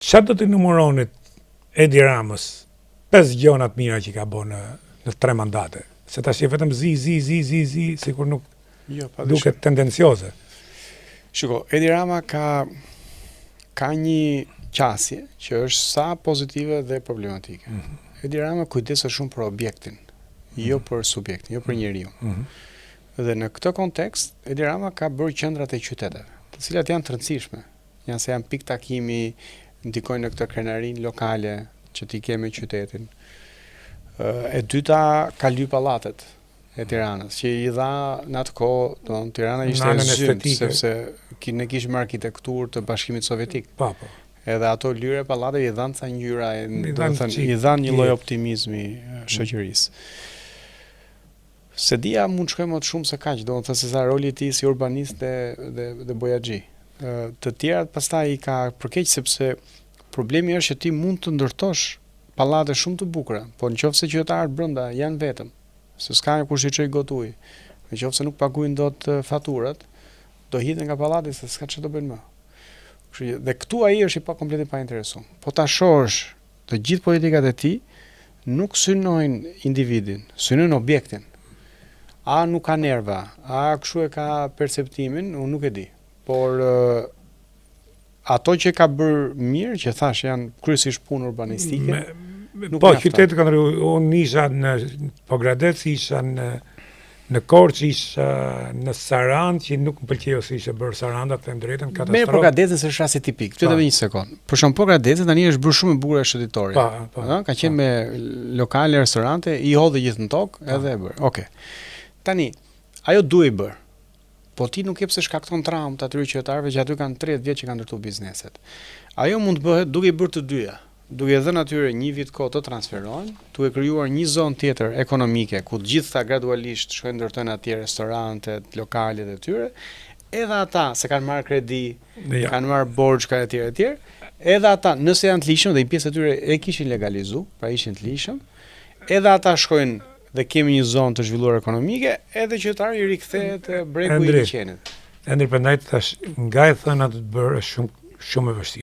Çfarë do të numëronit Edi Ramës 5 gjona të mira që ka bërë në 3 mandate? Se tash je vetëm zi, sikur nuk duket tendencioze. Shiko, Edi Rama ka një qasje që është sa pozitive dhe problematike. Edi Rama kujdeset shumë për objektin, jo për subjektin, jo për njeriu. Dhe në këtë kontekst, Edi Rama ka bërë qendrat e qyteteve, të cilat janë të rëndësishme. Janë pikë takimi, ndikojnë në këtë krenarin lokale që ti ke me qytetin. E dyta ka ly pallatet e Tiranës, që i dha në atë kohë, Tirana ishte e zymë, sepse ne kishim arkitekturë të Bashkimit Sovjetik. Edhe ato lyre pallate i dhanë ca ngjyra, i dhanë një lloj optimizmi shoqërisë. Se dia mund shkojmë më të shumë se kaq, do të thënë se sa roli i tij si urbanist dhe bojaxhi. Të tjerat pastaj i ka përkeq sepse problemi është që ti mund të ndërtosh pallate shumë të bukura, por nëse qytetarët brenda janë vetëm, se s'ka kush i çoj got ujë, nëse nuk paguajnë dot faturat, do hidhen nga pallati se s'ka çfarë të bëjnë më. Dhe këtu ai është i komplet pa interesuar. Po ta shohësh të gjithë politikat e tij nuk synojnë individin, synojnë objektin. A nuk ka nerva, a kështu e ka perceptimin, unë nuk e di. Por ato që ka bërë mirë, që thash janë kryesisht punë urbanistike. Po, qytetet kanë unë isha në Pogradec, isha në Korçë, isha në Sarandë, që nuk më pëlqeu se ishte bërë Saranda, të them drejtën, katastrofë. Merë Pogradecën se është rasti tipik. Pyetëm një sekond. Për shembull, Pogradecën tani është bërë shumë e bukur e shëndetore. Ka qenë me lokale, restorante, i hodhi gjithë në tokë, edhe e bërë. Okej. Tani, ajo duhej bërë. Po ti nuk e pse shkakton traumë të atyre qytetarëve që aty kanë 30 vjet që kanë ndërtuar bizneset. Ajo mund të bëhet duke bërë të dyja. Duke dhënë atyre një vit kohë të transferojnë, duke krijuar një zonë tjetër ekonomike ku të gjitha gradualisht shkojnë ndërtojnë atje restorantet, lokalet e tyre, edhe ata se kanë marrë kredi, kanë marrë borxh ka etj, edhe ata nëse janë të lishëm dhe një pjesë e tyre e kishin legalizuar, pra ishin të lishëm, edhe ata shkojnë dhe kemi një zonë të zhvilluar ekonomike, edhe qytetari i rikthehet bregu i liçenit. Ëndër prandaj tash nga e thëna të bërë shumë e vështirë.